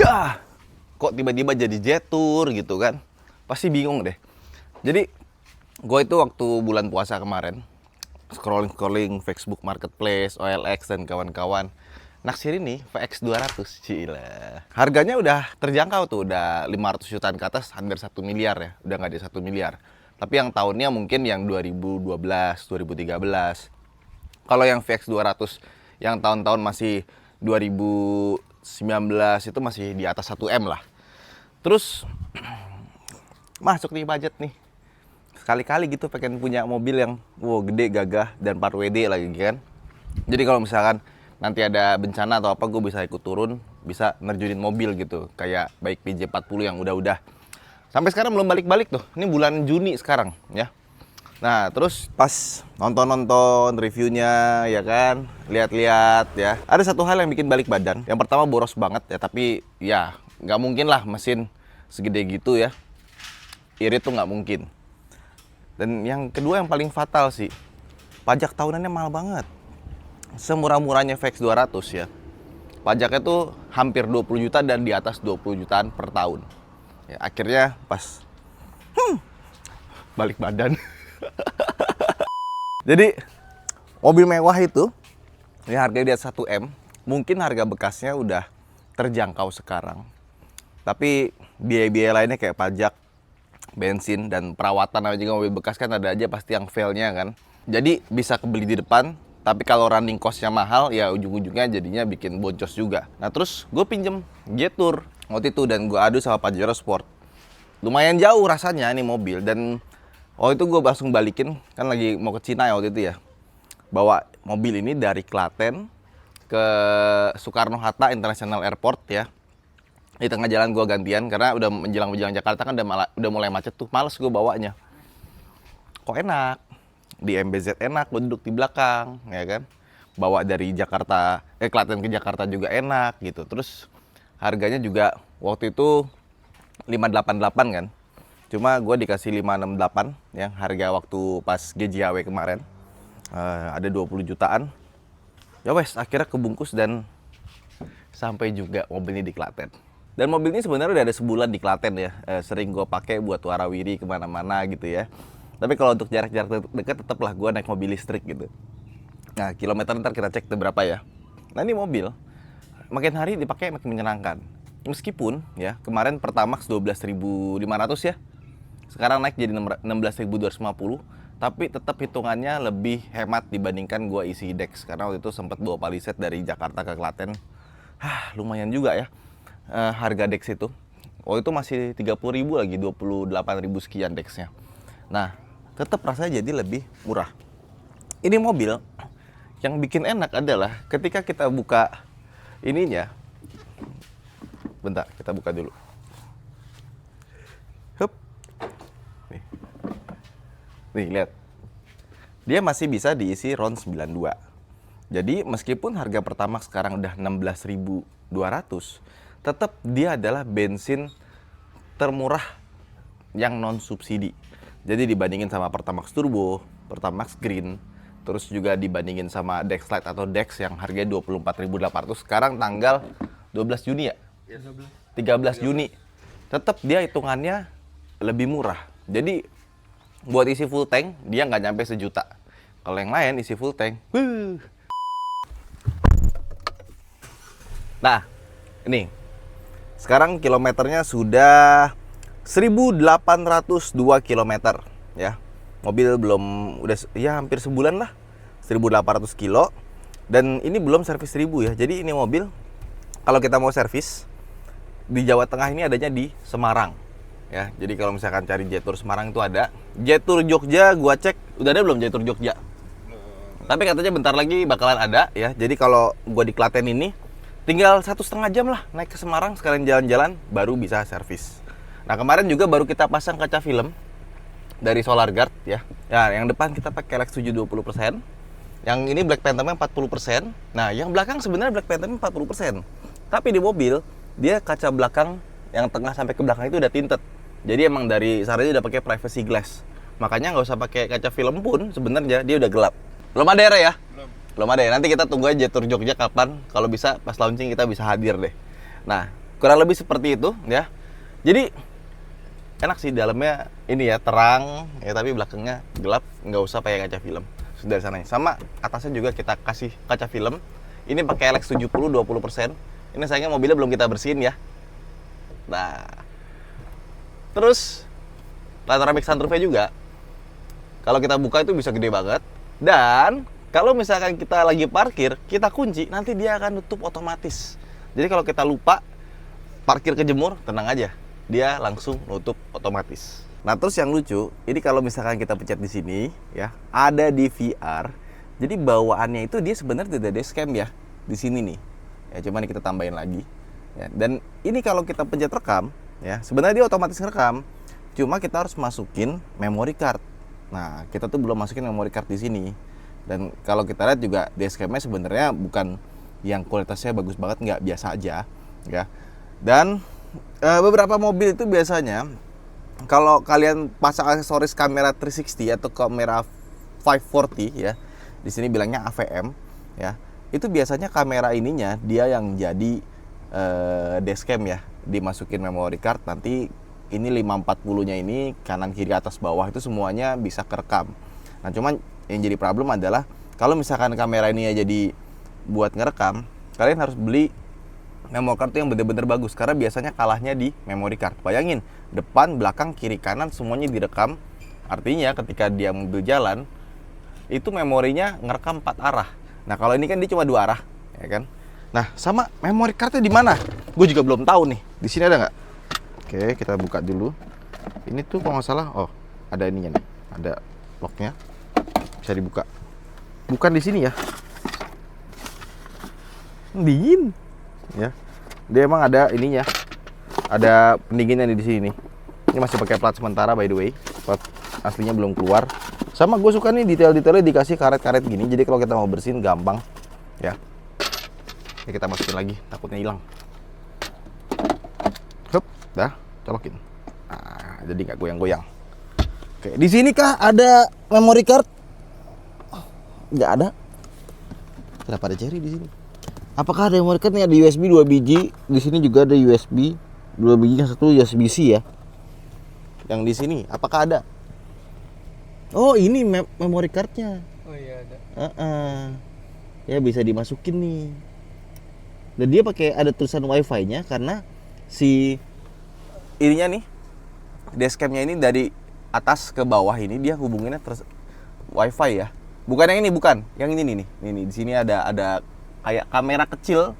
Dah, kok tiba-tiba jadi Jetour gitu kan? Pasti bingung deh. Jadi, gue itu waktu bulan puasa kemarin, scrolling Facebook Marketplace, OLX, dan kawan-kawan, naksir ini VX 200, cila. Harganya udah terjangkau tuh, udah 500 jutaan ke atas, hampir 1 miliar ya, udah nggak di 1 miliar. Tapi yang tahunnya mungkin yang 2012, 2013. Kalau yang VX 200 yang tahun-tahun masih 2019 itu masih di atas 1M lah. Terus masuk nih budget nih. Sekali-kali gitu pengen punya mobil yang gede, gagah, dan 4WD lagi kan. Jadi kalau misalkan nanti ada bencana atau apa, gue bisa ikut turun, bisa nerjunin mobil gitu. Kayak baik PJ40 yang udah-udah. Sampai sekarang belum balik-balik tuh. Ini bulan Juni sekarang ya. Nah, terus pas nonton-nonton reviewnya ya kan, lihat-lihat ya. Ada satu hal yang bikin balik badan. Yang pertama boros banget ya, tapi ya nggak mungkin lah mesin segede gitu ya. Irit tuh nggak mungkin. Dan yang kedua yang paling fatal sih, pajak tahunannya mahal banget. Semurah-murahnya VX 200 ya. Pajaknya tuh hampir 20 juta dan di atas 20 jutaan per tahun. Ya, akhirnya pas balik badan. Jadi mobil mewah itu ya harganya di atas 1M, mungkin harga bekasnya udah terjangkau sekarang. Tapi biaya-biaya lainnya kayak pajak, bensin, dan perawatan, namanya juga mobil bekas kan ada aja pasti yang failnya kan. Jadi bisa kebeli di depan, tapi kalau running cost-nya mahal ya ujung-ujungnya jadinya bikin boncos juga. Nah terus gue pinjem Jetour waktu itu dan gue adu sama Pajero Sport. Lumayan jauh rasanya nih mobil, dan itu gue langsung balikin, kan lagi mau ke Cina ya waktu itu ya. Bawa mobil ini dari Klaten ke Soekarno-Hatta International Airport ya. Di tengah jalan gue gantian, karena udah menjelang Jakarta kan udah mulai macet tuh. Males gue bawanya. Kok enak? Di MBZ enak, gue duduk di belakang ya kan. Bawa dari Klaten ke Jakarta juga enak gitu. Terus harganya juga waktu itu 588 kan. Cuma gue dikasih 568 ya, harga waktu pas GJAW kemarin. Ada 20 jutaan. Ya wes, akhirnya kebungkus dan sampai juga mobil ini di Klaten. Dan mobil ini sebenarnya udah ada sebulan di Klaten ya. Sering gue pakai buat warawiri kemana-mana gitu ya. Tapi kalau untuk jarak-jarak dekat tetaplah gue naik mobil listrik gitu. Nah, kilometer ntar kita cek berapa ya. Nah, ini mobil makin hari dipakai makin menyenangkan. Meskipun ya kemarin Pertamax 12.500 ya. Sekarang naik jadi 16.250, tapi tetap hitungannya lebih hemat dibandingkan gua isi Dex, karena waktu itu sempat bawa Palisade dari Jakarta ke Klaten. Lumayan juga ya harga Dex itu. Itu masih 30.000 lagi, 28.000 sekian Dexnya. Nah, tetap rasanya jadi lebih murah. Ini mobil yang bikin enak adalah ketika kita buka ininya. Bentar, kita buka dulu. Hup. Nih, lihat. Dia masih bisa diisi RON 92. Jadi, meskipun harga Pertamax sekarang udah 16.200, tetap dia adalah bensin termurah yang non subsidi. Jadi dibandingin sama Pertamax Turbo, Pertamax Green, terus juga dibandingin sama Dex Lite atau Dex yang harganya 24.800, sekarang tanggal 12 Juni ya? 13 Juni. Tetap dia hitungannya lebih murah. Jadi buat isi full tank dia nggak nyampe sejuta. Kalau yang lain isi full tank, Nah, ini sekarang kilometernya sudah 1.802 km ya. Mobil belum, udah ya hampir sebulan lah, 1.800 kilo. Dan ini belum servis 1000 ya. Jadi ini mobil kalau kita mau servis di Jawa Tengah ini adanya di Semarang ya. Jadi kalau misalkan cari Jetour Semarang itu ada. Jetour Jogja gua cek udah ada belum Jetour Jogja? Tapi katanya bentar lagi bakalan ada ya. Jadi kalau gua di Klaten ini tinggal 1,5 jam lah naik ke Semarang, sekalian jalan-jalan baru bisa servis. Nah, kemarin juga baru kita pasang kaca film dari Solar Guard ya. Ya, yang depan kita pakai Lex 7 20%. Yang ini Black Phantom-nya 40%. Nah, yang belakang sebenarnya Black Phantom 40%. Tapi di mobil dia kaca belakang yang tengah sampai ke belakang itu udah tinted. Jadi emang dari saranya udah pakai privacy glass. Makanya nggak usah pakai kaca film pun sebenarnya dia udah gelap. Belum ada ya? Belum ada ya. Nanti kita tunggu aja Jetour Jogja kapan. Kalau bisa pas launching kita bisa hadir deh. Nah, kurang lebih seperti itu ya. Jadi enak sih dalamnya ini ya, terang ya, tapi belakangnya gelap, nggak usah pakai kaca film. Sudah sananya. Sama atasnya juga kita kasih kaca film. Ini pakai LX 70 20%. Ini sayangnya mobilnya belum kita bersihin ya. Nah, terus panoramic sunroofnya juga, kalau kita buka itu bisa gede banget. Dan kalau misalkan kita lagi parkir, kita kunci, nanti dia akan nutup otomatis. Jadi kalau kita lupa parkir kejemur, tenang aja, dia langsung nutup otomatis. Nah, terus yang lucu, ini kalau misalkan kita pencet di sini ya, ada di VR. Jadi bawaannya itu dia sebenarnya tidak dashcam ya di sini nih. Ya, cuman kita tambahin lagi. Ya, dan ini kalau kita pencet rekam, ya sebenarnya dia otomatis rekam. Cuma kita harus masukin memory card. Nah, kita tuh belum masukin memory card di sini. Dan kalau kita lihat juga dashcamnya sebenarnya bukan yang kualitasnya bagus banget, nggak, biasa aja, ya. Dan beberapa mobil itu biasanya kalau kalian pasang aksesoris kamera 360 atau kamera 540 ya, di sini bilangnya AVM ya, itu biasanya kamera ininya dia yang jadi dashcam ya, dimasukin memory card, nanti ini 540-nya ini kanan kiri atas bawah itu semuanya bisa kerekam. Nah, cuman yang jadi problem adalah kalau misalkan kamera ini ya jadi buat ngerekam, kalian harus beli memory card yang bener-bener bagus, karena biasanya kalahnya di memory card. Bayangin, depan, belakang, kiri, kanan semuanya direkam. Artinya ketika dia mobil jalan, itu memorinya ngerekam 4 arah. Nah, kalau ini kan dia cuma 2 arah, ya kan? Nah, sama memory cardnya di mana? Gue juga belum tahu nih. Di sini ada nggak? Oke, kita buka dulu. Ini tuh kalau nggak salah, oh ada ininya nih, ada locknya, bisa dibuka. Bukan di sini ya? Dingin. Ya, dia emang ada ininya, ada pendinginnya di sini. Ini masih pakai plat sementara by the way, plat aslinya belum keluar. Sama gue suka nih detail-detailnya dikasih karet-karet gini, jadi kalau kita mau bersihin gampang ya. Ini kita masukin lagi, takutnya hilang. Hup, dah colokin. Nah, jadi nggak goyang-goyang. Oke, di sini kah ada memory card? Nggak ada. Kenapa ada cherry di sini? Apakah ada memory card? Nih ada USB 2 biji, di sini juga ada USB 2 biji, yang satu USB-C ya. Yang di sini, apakah ada? Oh, ini memory cardnya. Oh iya ada. Ya bisa dimasukin nih. Dan dia pakai ada tulisan WiFi-nya karena si ininya nih, dashcam-nya ini dari atas ke bawah ini dia hubunginnya WiFi ya. Bukan yang ini, bukan. Yang ini nih. Ini di sini ada kayak kamera kecil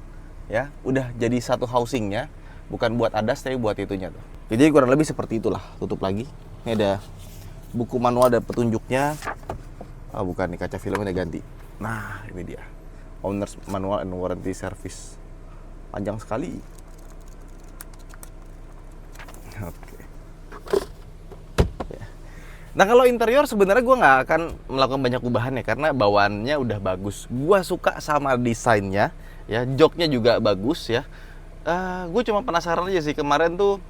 ya, udah jadi satu housingnya, bukan buat ADAS tapi buat itunya tuh. Jadi kurang lebih seperti itulah. Tutup lagi. Ini ada buku manual, ada petunjuknya. Oh bukan, nih kaca filmnya udah ganti. Nah ini dia, Owner's Manual and Warranty Service. Panjang sekali. Oke. Nah kalau interior sebenarnya gue nggak akan melakukan banyak ubahan ya, karena bawaannya udah bagus. Gue suka sama desainnya ya, joknya juga bagus ya. Gue cuma penasaran aja sih, kemarin tuh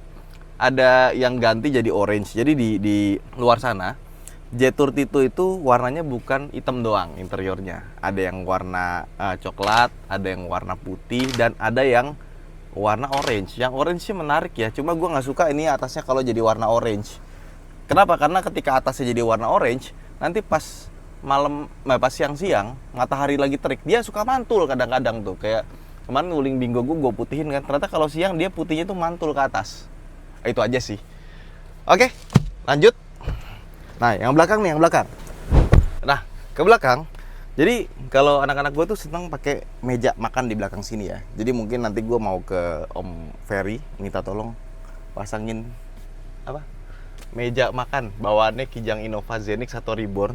ada yang ganti jadi orange. Jadi di luar sana Jetour Tito itu warnanya bukan hitam doang interiornya. Ada yang warna coklat, ada yang warna putih, dan ada yang warna orange. Yang orange sih menarik ya, cuma gue nggak suka ini atasnya kalau jadi warna orange. Kenapa? Karena ketika atasnya jadi warna orange, nanti pas malam, pas siang-siang, matahari lagi terik, dia suka mantul kadang-kadang tuh. Kayak kemarin nguling bingo gue putihin kan, ternyata kalau siang dia putihnya tuh mantul ke atas. Itu aja sih. Oke, lanjut. Nah, yang belakang nih, yang belakang. Nah, ke belakang. Jadi kalau anak-anak gue tuh senang pakai meja makan di belakang sini ya. Jadi mungkin nanti gue mau ke Om Ferry, minta tolong pasangin apa? Meja makan bawaannya Kijang Innova Zenix atau Reborn,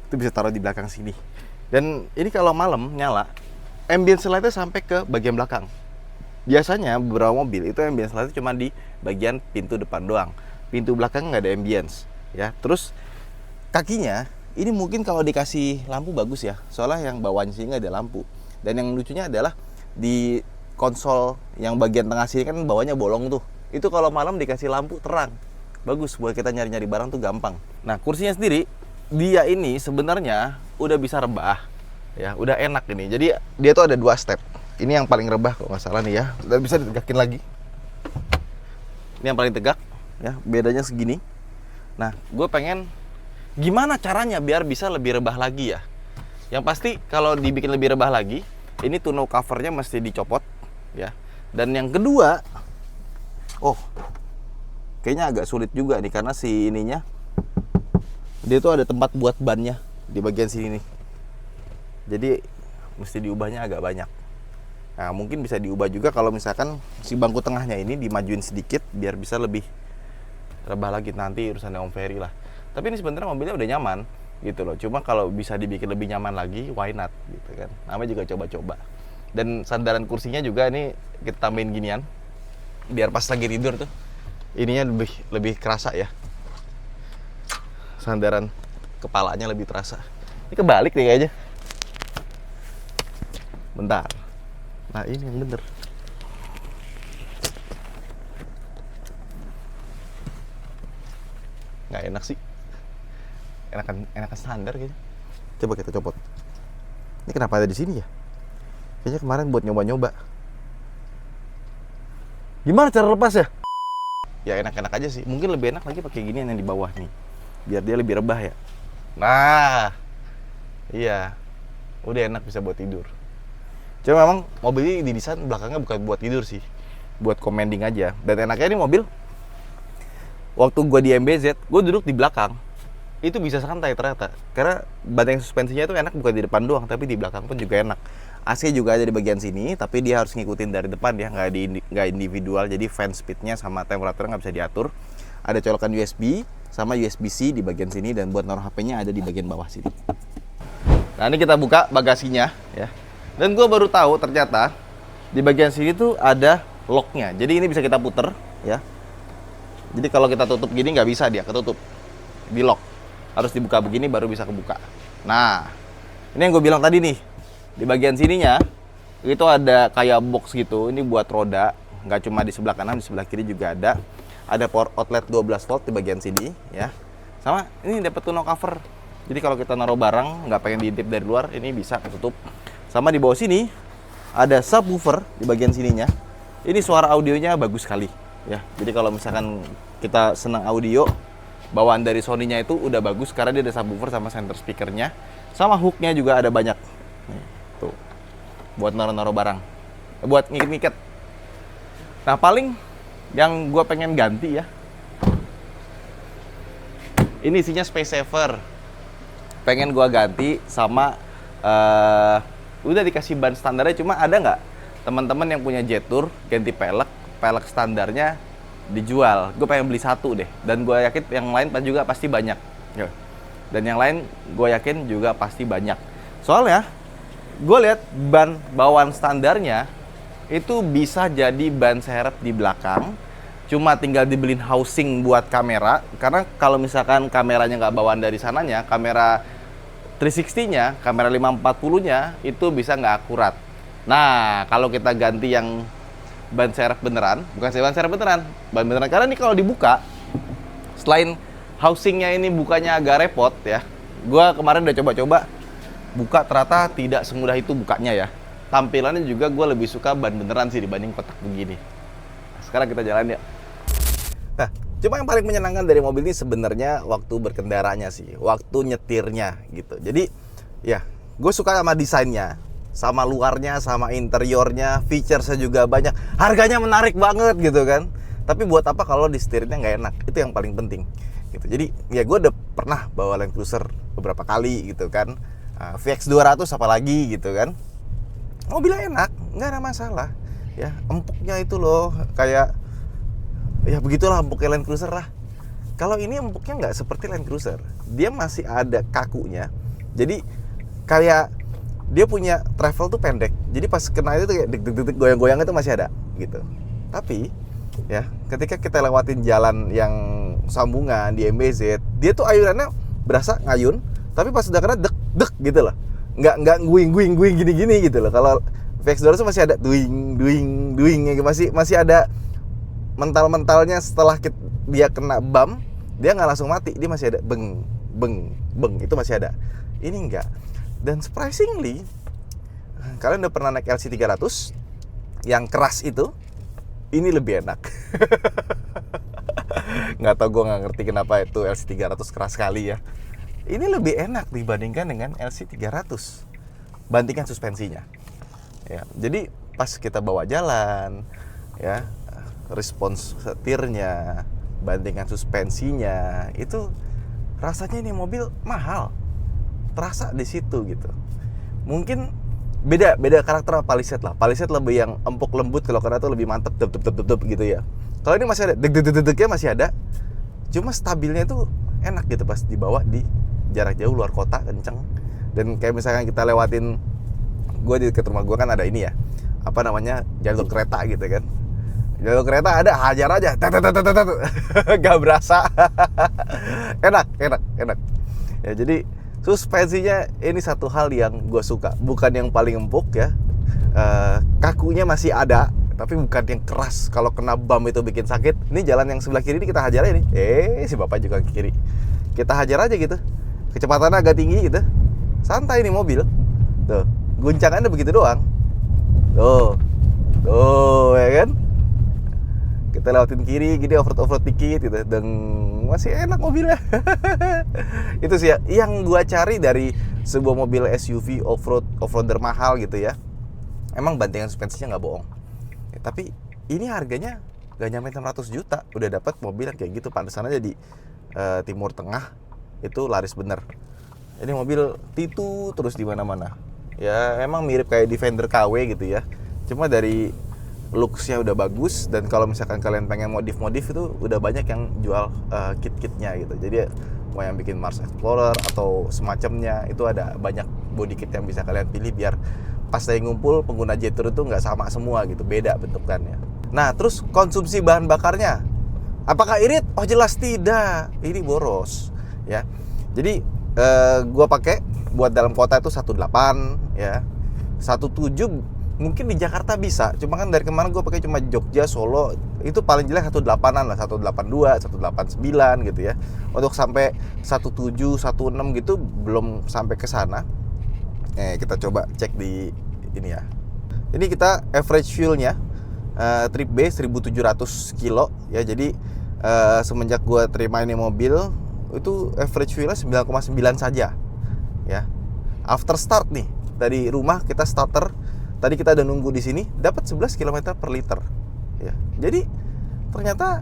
itu bisa taruh di belakang sini. Dan ini kalau malam nyala, ambience light-nya sampai ke bagian belakang. Biasanya beberapa mobil itu ambience light cuma di bagian pintu depan doang, pintu belakang nggak ada ambience ya. Terus kakinya ini mungkin kalau dikasih lampu bagus ya, soalnya yang bawahnya sini nggak ada lampu. Dan yang lucunya adalah di konsol yang bagian tengah sini kan bawahnya bolong tuh, itu kalau malam dikasih lampu terang, bagus buat kita nyari-nyari barang tuh gampang. Nah, kursinya sendiri dia ini sebenarnya udah bisa rebah ya, udah enak ini. Jadi dia tuh ada 2 step. Ini yang paling rebah kalau nggak salah nih ya, udah bisa ditegakin lagi. Ini yang paling tegak, ya, bedanya segini. Nah, gue pengen gimana caranya biar bisa lebih rebah lagi ya. Yang pasti kalau dibikin lebih rebah lagi, ini tonneau covernya mesti dicopot, ya. Dan yang kedua, kayaknya agak sulit juga nih karena si ininya, dia tuh ada tempat buat bannya di bagian sini nih. Jadi mesti diubahnya agak banyak. Nah, mungkin bisa diubah juga kalau misalkan si bangku tengahnya ini dimajuin sedikit biar bisa lebih rebah lagi. Nanti urusannya Om Ferry lah. Tapi ini sebenarnya mobilnya udah nyaman gitu loh. Cuma kalau bisa dibikin lebih nyaman lagi, why not gitu kan. Namanya juga coba-coba. Dan sandaran kursinya juga ini kita tambahin ginian biar pas lagi tidur tuh ininya lebih kerasa ya. Sandaran kepalanya lebih terasa. Ini kebalik nih kayaknya. Bentar. Nah, ini yang bener. Nggak enak sih. Enakan standar gitu. Coba kita copot. Ini kenapa ada di sini ya? Kayaknya kemarin buat nyoba-nyoba. Gimana cara lepas ya? Ya enak-enak aja sih. Mungkin lebih enak lagi pakai ginian yang di bawah nih. Biar dia lebih rebah ya. Nah. Iya. Udah enak bisa buat tidur. Cuma memang mobil ini didesain belakangnya bukan buat tidur sih, buat commanding aja. Dan enaknya ini mobil, waktu gue di MBZ, gue duduk di belakang, itu bisa santai ternyata. Karena banteng suspensinya itu enak bukan di depan doang, tapi di belakang pun juga enak. AC juga ada di bagian sini, tapi dia harus ngikutin dari depan ya, nggak individual. Jadi fan speednya sama temperaturnya nggak bisa diatur. Ada colokan USB sama USB-C di bagian sini, dan buat naruh HP-nya ada di bagian bawah sini. Nah, ini kita buka bagasinya ya. Dan gue baru tahu ternyata di bagian sini tuh ada locknya. Jadi ini bisa kita puter ya. Jadi kalau kita tutup gini nggak bisa dia ketutup, di lock. Harus dibuka begini baru bisa kebuka. Nah, ini yang gue bilang tadi nih. Di bagian sininya itu ada kayak box gitu. Ini buat roda. Nggak cuma di sebelah kanan, di sebelah kiri juga ada. Ada power outlet 12 volt di bagian sini ya. Sama ini dapat tonneau cover. Jadi kalau kita naruh barang nggak pengen diintip dari luar, ini bisa ketutup. Sama di bawah sini ada subwoofer di bagian sininya. Ini suara audionya bagus sekali ya. Jadi kalau misalkan kita senang audio, bawaan dari Sony-nya itu udah bagus karena dia ada subwoofer sama center speakernya. Sama hooknya juga ada banyak. Nih, tuh. Buat naruh-naruh barang. Buat ngiket-ngiket. Nah, paling yang gue pengen ganti ya. Ini isinya space saver. Pengen gue ganti sama udah dikasih ban standarnya, cuma ada nggak teman-teman yang punya Jetour ganti pelek standarnya dijual. Gue pengen beli satu deh, dan gue yakin yang lain juga pasti banyak. Dan yang lain gue yakin juga pasti banyak. Soalnya gue lihat ban bawaan standarnya itu bisa jadi ban serep di belakang, cuma tinggal dibeliin housing buat kamera. Karena kalau misalkan kameranya nggak bawaan dari sananya, kamera 360-nya, kamera 540-nya itu bisa nggak akurat. Nah, kalau kita ganti yang ban serep beneran, bukan ban serep beneran, ban beneran. Karena ini kalau dibuka, selain housingnya ini bukanya agak repot ya, gue kemarin udah coba-coba buka, ternyata tidak semudah itu bukanya ya. Tampilannya juga gue lebih suka ban beneran sih dibanding kotak begini. Nah, sekarang kita jalan ya. Nah, cuma yang paling menyenangkan dari mobil ini sebenarnya waktu berkendaranya sih, waktu nyetirnya gitu. Jadi ya, gue suka sama desainnya, sama luarnya, sama interiornya, featuresnya juga banyak. Harganya menarik banget gitu kan. Tapi buat apa kalau disetirnya nggak enak? Itu yang paling penting gitu. Jadi ya gue udah pernah bawa Land Cruiser beberapa kali gitu kan. VX 200 apalagi gitu kan. Mobilnya enak, nggak ada masalah. Ya, empuknya itu loh kayak ya begitulah empuknya Land Cruiser lah. Kalau ini empuknya nggak seperti Land Cruiser, dia masih ada kakunya. Jadi kayak dia punya travel tuh pendek. Jadi pas kena itu kayak deg-deg goyang-goyang itu masih ada gitu. Tapi ya ketika kita lewatin jalan yang sambungan di MBZ, dia tuh ayunannya berasa ngayun, tapi pas udah kena deg-deg gitu loh. Nggak guing gini-gini gitu loh. Kalau VX 200 masih ada duing masih ada mental-mentalnya. Setelah dia kena bump, dia nggak langsung mati, dia masih ada beng, itu masih ada. Ini enggak. Dan surprisingly, kalian udah pernah naik LC 300 yang keras itu, ini lebih enak. Nggak tahu, gue nggak ngerti kenapa itu LC300 keras sekali ya. Ini lebih enak dibandingkan dengan LC300. Bandingkan suspensinya. Ya, jadi pas kita bawa jalan, ya, respons setirnya, bandingkan suspensinya, itu rasanya ini mobil mahal. Terasa di situ gitu. Mungkin beda karakter Palisade lah. Palisade lebih yang empuk lembut, kalau karena itu lebih mantep gitu ya. Kalau ini masih ada deg-deg-degnya, masih ada. Cuma stabilnya itu enak gitu pas dibawa di jarak jauh luar kota, kenceng. Dan kayak misalkan kita lewatin, gue di dekat rumah gue kan ada ini ya, apa namanya, jalur kereta gitu kan. Jalur kereta ada, hajar aja, gak berasa. enak. Ya, jadi suspensinya ini satu hal yang gue suka. Bukan yang paling empuk ya, kakunya masih ada, tapi bukan yang keras. Kalau kena bam itu bikin sakit. Ini jalan yang sebelah kiri ini kita hajar aja nih. Si bapak juga ke kiri. Kita hajar aja gitu. Kecepatannya agak tinggi gitu. Santai nih mobil. Tuh, guncangannya begitu doang. Tuh, ya kan? Kita lewatin kiri, gini off-road dikit gitu. Dan masih enak mobilnya. Itu sih ya, yang gua cari dari sebuah mobil SUV off-roader mahal gitu ya. Emang bantingan suspensinya nggak bohong. Ya, tapi ini harganya gak nyampe 600 juta. Udah dapat mobil yang kayak gitu. Pantesan aja di Timur Tengah itu laris bener. Ini mobil Titu terus di mana-mana. Ya emang mirip kayak Defender KW gitu ya. Cuma dari looks-nya udah bagus, dan kalau misalkan kalian pengen modif-modif itu udah banyak yang jual kit-kitnya gitu. Jadi mau yang bikin Mars Explorer atau semacamnya, itu ada banyak body kit yang bisa kalian pilih biar pas lagi ngumpul pengguna Jetour itu nggak sama semua gitu, beda bentukannya. Nah terus konsumsi bahan bakarnya, apakah irit? Oh jelas tidak, ini boros ya. Jadi gua pakai buat dalam kota itu 18 ya, 17 mungkin di Jakarta bisa, cuma kan dari kemarin gue pakai cuma Jogja, Solo, itu paling jelek 18-an lah, 182, 189 gitu ya. Untuk sampai 17, 16 gitu belum sampai ke sana. Kita coba cek di ini ya. Ini kita average fuelnya trip B 1700 kilo ya. Jadi semenjak gue terima ini mobil itu average fuelnya 9,9 saja ya. After start nih, dari rumah kita starter. Tadi kita udah nunggu di sini, dapat 11 km per liter. Ya, jadi ternyata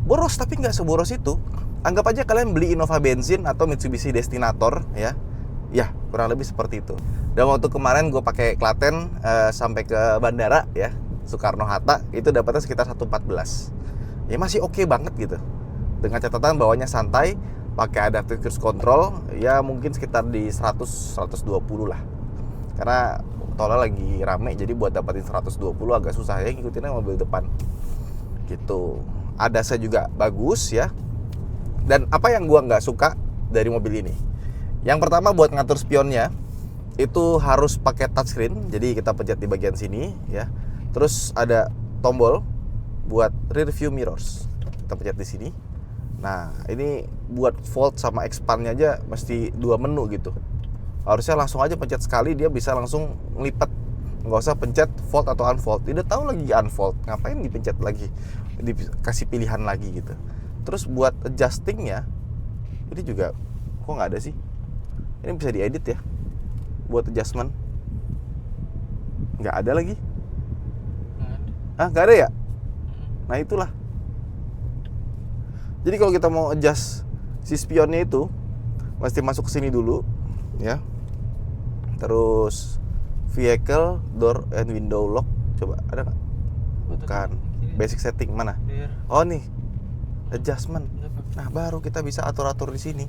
boros, tapi nggak seboros itu. Anggap aja kalian beli Innova bensin atau Mitsubishi Destinator, ya, kurang lebih seperti itu. Dan waktu kemarin gue pakai Klaten sampai ke bandara, ya, Soekarno Hatta, itu dapatnya sekitar 114. Ya masih oke banget gitu. Dengan catatan bawahnya santai, pakai adaptive cruise control, ya mungkin sekitar di 100-120 lah. Karena tolnya lagi rame, jadi buat dapetin 120 agak susah ya, ngikutinnya mobil depan gitu. ADAS-nya juga bagus ya. Dan apa yang gua nggak suka dari mobil ini, yang pertama buat ngatur spionnya itu harus pakai touchscreen, jadi kita pencet di bagian sini ya. Terus ada tombol buat rear view mirrors, kita pencet di sini. Nah ini buat fold sama expand-nya aja mesti 2 menu gitu. Harusnya langsung aja pencet sekali, dia bisa langsung ngelipet, nggak usah pencet fold atau unfold. Tidak tahu lagi unfold, ngapain dipencet lagi, dikasih pilihan lagi gitu. Terus buat adjustingnya ini juga kok nggak ada sih. Ini bisa diedit ya buat adjustment, nggak ada lagi. Nggak ada ya. Nah itulah, jadi kalau kita mau adjust si spionnya itu mesti masuk ke sini dulu ya. Terus vehicle, door and window lock. Coba ada nggak? Bukan. Basic setting mana? Oh nih, adjustment. Nah baru kita bisa atur-atur di sini.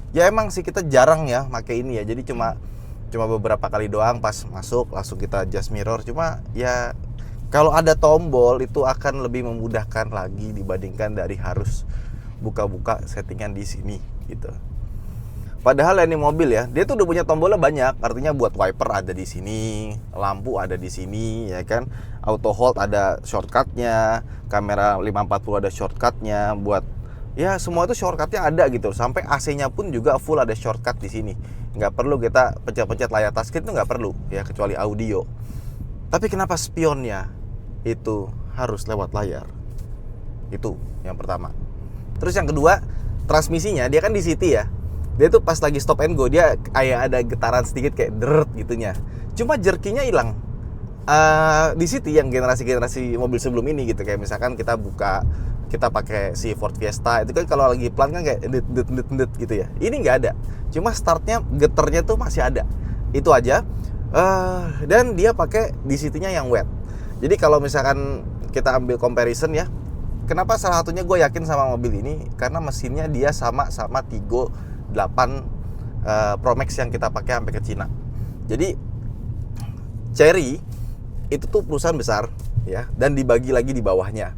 Ya emang sih kita jarang ya pakai ini ya. Jadi cuma beberapa kali doang pas masuk langsung kita adjust mirror. Cuma ya kalau ada tombol itu akan lebih memudahkan lagi dibandingkan dari harus buka-buka settingan di sini gitu. Padahal ini mobil ya, dia tuh udah punya tombolnya banyak. Artinya buat wiper ada di sini, lampu ada di sini, ya kan. Auto hold ada shortcutnya, kamera 540 ada shortcutnya. Buat ya semua itu shortcutnya ada gitu. Sampai AC-nya pun juga full ada shortcut di sini. Nggak perlu kita pencet-pencet layar touchscreen, itu nggak perlu ya, kecuali audio. Tapi kenapa spionnya itu harus lewat layar? Itu yang pertama. Terus yang kedua, transmisinya dia kan di city ya. Dia tuh pas lagi stop and go dia kayak ada getaran sedikit kayak deret gitunya. Cuma jerkinya hilang. Di city yang generasi mobil sebelum ini gitu, kayak misalkan kita pakai si Ford Fiesta itu kan kalau lagi pelan kan kayak det gitu ya. Ini nggak ada. Cuma startnya getarnya tuh masih ada. Itu aja. Dan dia pakai di city-nya yang wet. Jadi kalau misalkan kita ambil comparison ya, kenapa salah satunya gue yakin sama mobil ini karena mesinnya dia sama Tiggo 8 Pro Max yang kita pakai sampai ke Cina. Jadi Chery itu tuh perusahaan besar ya, dan dibagi lagi di bawahnya.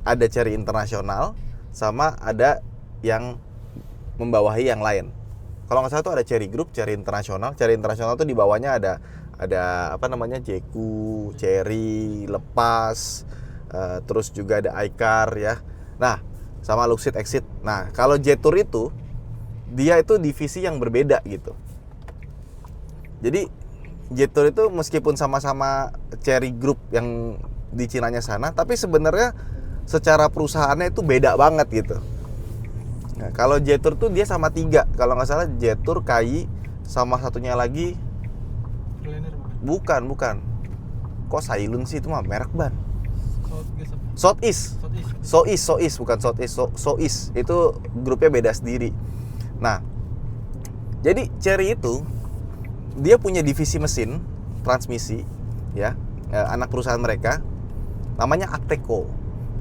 Ada Chery Internasional sama ada yang membawahi yang lain. Kalau nggak salah tuh ada Chery Group, Chery Internasional. Chery Internasional tuh di bawahnya ada apa namanya, Jeku, Chery, Lepas, terus juga ada iCar ya. Nah, sama Luxit Exit. Nah, kalau Jetour itu dia itu divisi yang berbeda gitu. Jadi Jetour itu meskipun sama-sama Chery Group yang di Cinanya sana, tapi sebenarnya secara perusahaannya itu beda banget gitu. Nah, kalau Jetour tuh dia sama 3, kalau nggak salah Jetour, KAI, sama satunya lagi bukan. Kok Sailun sih, itu mah merek ban. Southeast bukan Southeast itu grupnya beda sendiri. Nah, jadi Chery itu dia punya divisi mesin transmisi ya, anak perusahaan mereka namanya Acteco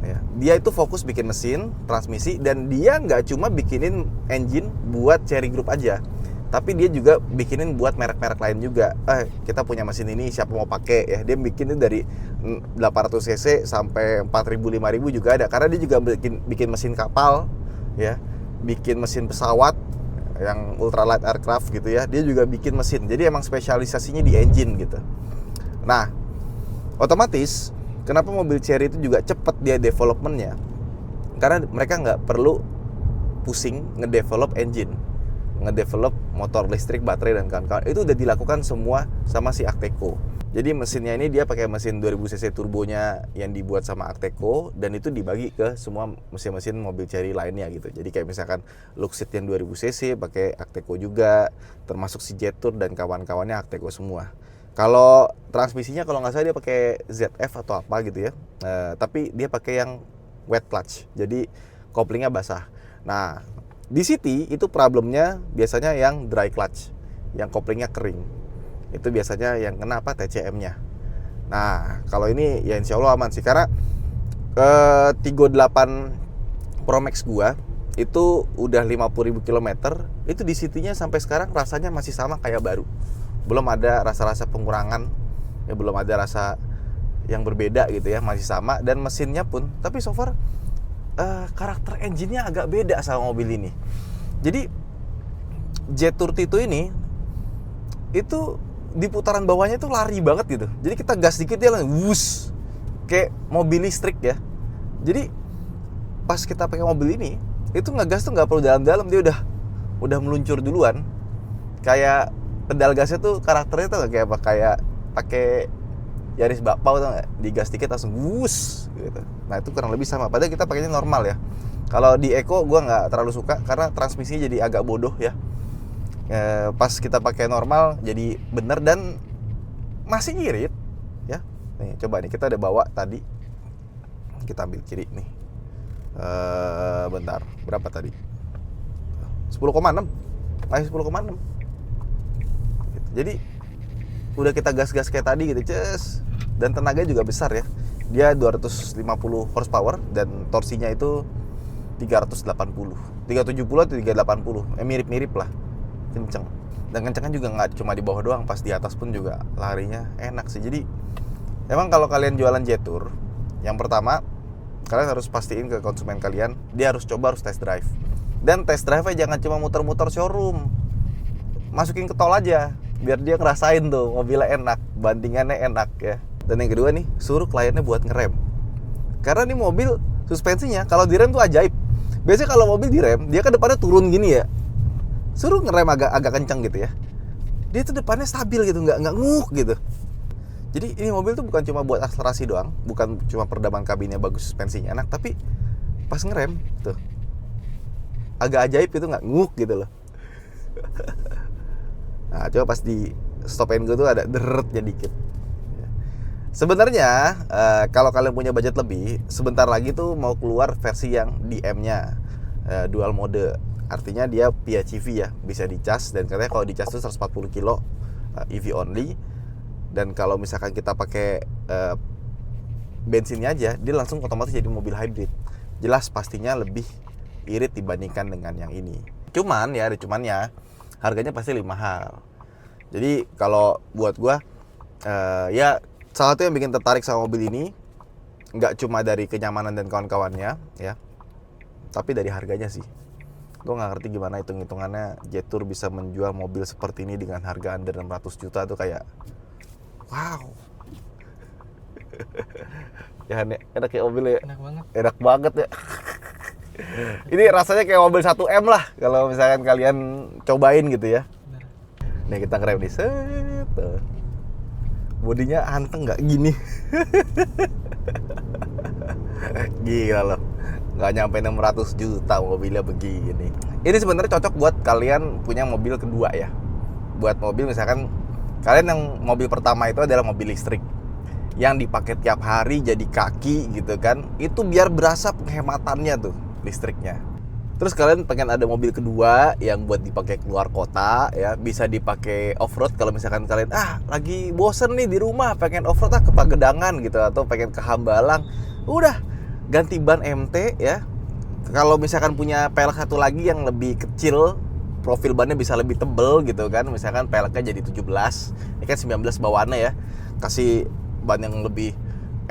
ya. Dia itu fokus bikin mesin transmisi, dan dia nggak cuma bikinin engine buat Chery Group aja, tapi dia juga bikinin buat merek-merek lain juga. Kita punya mesin ini, siapa mau pakai ya. Dia bikinin dari 800 cc sampai 4000 5000 juga ada, karena dia juga bikin mesin kapal ya, bikin mesin pesawat yang ultralight aircraft gitu ya. Dia juga bikin mesin. Jadi emang spesialisasinya di engine gitu. Nah, otomatis kenapa mobil Chery itu juga cepet dia developmentnya, karena mereka nggak perlu pusing ngedevelop engine, ngedevelop motor listrik, baterai, dan kawan-kawan. Itu udah dilakukan semua sama si Acteco. Jadi mesinnya ini dia pakai mesin 2000 cc turbonya yang dibuat sama Acteco, dan itu dibagi ke semua mesin-mesin mobil Chery lainnya gitu. Jadi kayak misalkan Luxit yang 2000 cc pakai Acteco juga, termasuk si Jetour dan kawan-kawannya Acteco semua. Kalau transmisinya kalau nggak salah dia pakai ZF atau apa gitu ya. Tapi dia pakai yang wet clutch. Jadi koplingnya basah. Nah, di city itu problemnya biasanya yang dry clutch, yang koplingnya kering. Itu biasanya yang kena apa, TCM-nya. Nah, kalau ini ya insya Allah aman sih, karena Tiggo 8 Pro Max gua itu udah 50.000 km, itu di city-nya sampai sekarang rasanya masih sama kayak baru. Belum ada rasa-rasa pengurangan, ya belum ada rasa yang berbeda gitu ya, masih sama. Dan mesinnya pun, tapi so far karakter engine-nya agak beda sama mobil ini. Jadi Jetour Tito ini itu di putaran bawahnya itu lari banget gitu. Jadi kita gas dikit dia langsung wuss, kayak mobil listrik ya. Jadi pas kita pakai mobil ini, itu ngegas tuh nggak perlu dalam-dalam, dia udah meluncur duluan. Kayak pedal gasnya tuh karakternya tuh kayak apa, kayak pakai Yaris Bakpao tuh nggak, digas dikit langsung wuss gitu. Nah itu kurang lebih sama. Padahal kita pakainya normal ya. Kalau di Eco gue nggak terlalu suka karena transmisinya jadi agak bodoh ya. Pas kita pakai normal jadi bener dan masih irit ya. Nih coba nih, kita udah bawa tadi, kita ambil kiri nih. Bentar, berapa tadi? 10,6, masih 10,6 gitu. Jadi udah kita gas-gas kayak tadi gitu, ces. Dan tenaganya juga besar ya. Dia 250 horsepower dan torsinya itu 380, 370 atau 380, mirip-mirip lah, kenceng. Dan kencengnya juga nggak cuma di bawah doang, pas di atas pun juga larinya enak sih. Jadi emang kalau kalian jualan Jetour, yang pertama kalian harus pastiin ke konsumen kalian, dia harus coba, harus test drive. Dan test drive-nya jangan cuma muter-muter showroom, masukin ke tol aja, biar dia ngerasain tuh mobilnya enak, bandingannya enak ya. Dan yang kedua nih, suruh kliennya buat ngerem, karena nih mobil suspensinya kalau direm tuh ajaib. Biasanya kalau mobil direm, dia ke depannya turun gini ya, suruh ngerem agak kencang gitu ya, dia tuh depannya stabil gitu, nggak nguk gitu. Jadi ini mobil tuh bukan cuma buat akselerasi doang, bukan cuma perdaman kabinnya bagus, suspensinya enak, tapi pas ngerem tuh agak ajaib gitu, nggak nguk gitu loh. Nah coba pas di stop and go tuh ada deretnya dikit. Sebenarnya kalau kalian punya budget lebih, sebentar lagi tuh mau keluar versi yang DM-nya dual mode. Artinya dia PHEV ya, bisa dicas, dan katanya kalau dicas tuh 140 kilo EV only. Dan kalau misalkan kita pakai bensinnya aja, dia langsung otomatis jadi mobil hybrid. Jelas pastinya lebih irit dibandingkan dengan yang ini. Cuman ya, ada cumannya, harganya pasti lebih mahal. Jadi kalau buat gua ya salah satu yang bikin tertarik sama mobil ini nggak cuma dari kenyamanan dan kawan-kawannya ya, tapi dari harganya sih. Gue nggak ngerti gimana hitung-hitungannya Jetour bisa menjual mobil seperti ini dengan harga under 600 juta tuh kayak wow. Ya enak ya mobilnya. Enak banget ya. Ini rasanya kayak mobil 1M lah kalau misalkan kalian cobain gitu ya. Nih kita ngerem nih, set. Bodinya anteng nggak gini. Gila loh, nggak nyampe 600 juta mobilnya begini. Ini sebenarnya cocok buat kalian punya mobil kedua ya. Buat mobil misalkan kalian yang mobil pertama itu adalah mobil listrik yang dipakai tiap hari jadi kaki gitu kan, itu biar berasa penghematannya tuh listriknya. Terus kalian pengen ada mobil kedua yang buat dipakai keluar kota ya, bisa dipakai off-road kalau misalkan kalian lagi bosen nih di rumah, pengen off-road ke Pagedangan gitu, atau pengen ke Hambalang, udah ganti ban MT ya. Kalau misalkan punya pelek satu lagi yang lebih kecil, profil bannya bisa lebih tebel gitu kan, misalkan peleknya jadi 17, ini kan 19 bawaannya ya, kasih ban yang lebih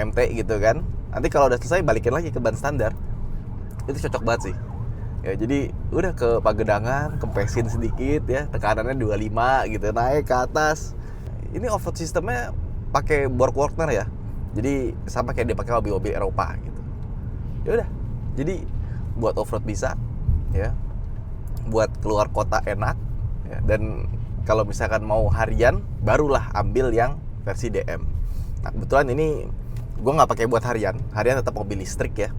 MT gitu kan. Nanti kalau udah selesai balikin lagi ke ban standar. Itu cocok banget sih. Ya, jadi udah ke Pagedangan, kempesin sedikit ya, tekanannya 25 gitu, naik ke atas. Ini off-road sistemnya pakai borg Warner ya. Jadi sama kayak dia pakai mobil-mobil Eropa gitu. Ya udah. Jadi buat off-road bisa ya. Buat keluar kota enak ya. Dan kalau misalkan mau harian, barulah ambil yang versi DM. Nah, kebetulan ini gue nggak pakai buat harian tetap mobil listrik ya.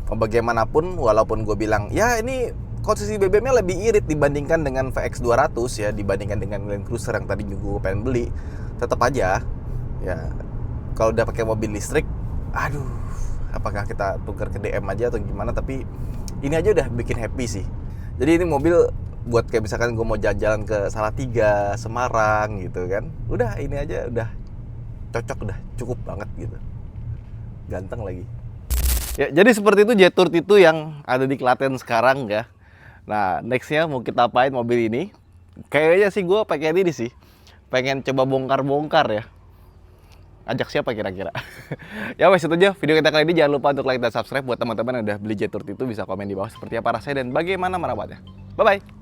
Bagaimanapun, walaupun gue bilang ya ini konsumsi BBM-nya lebih irit dibandingkan dengan VX200 ya, dibandingkan dengan Land Cruiser yang tadi gue pengen beli, tetap aja ya kalau udah pakai mobil listrik, aduh, apakah kita tukar ke DM aja atau gimana, tapi ini aja udah bikin happy sih. Jadi ini mobil buat kayak misalkan gue mau jalan-jalan ke Salatiga, Semarang gitu kan, udah ini aja udah cocok, udah cukup banget gitu, ganteng lagi. Ya, jadi seperti itu Jetour itu yang ada di Klaten sekarang ya. Nah, nextnya mau kita apain mobil ini? Kayaknya sih gue pengen ini sih, pengen coba bongkar-bongkar ya. Ajak siapa kira-kira? Ya wes, itu aja video kita kali ini. Jangan lupa untuk like dan subscribe. Buat teman-teman yang udah beli Jetour itu bisa komen di bawah seperti apa rasanya dan bagaimana merawatnya. Bye-bye!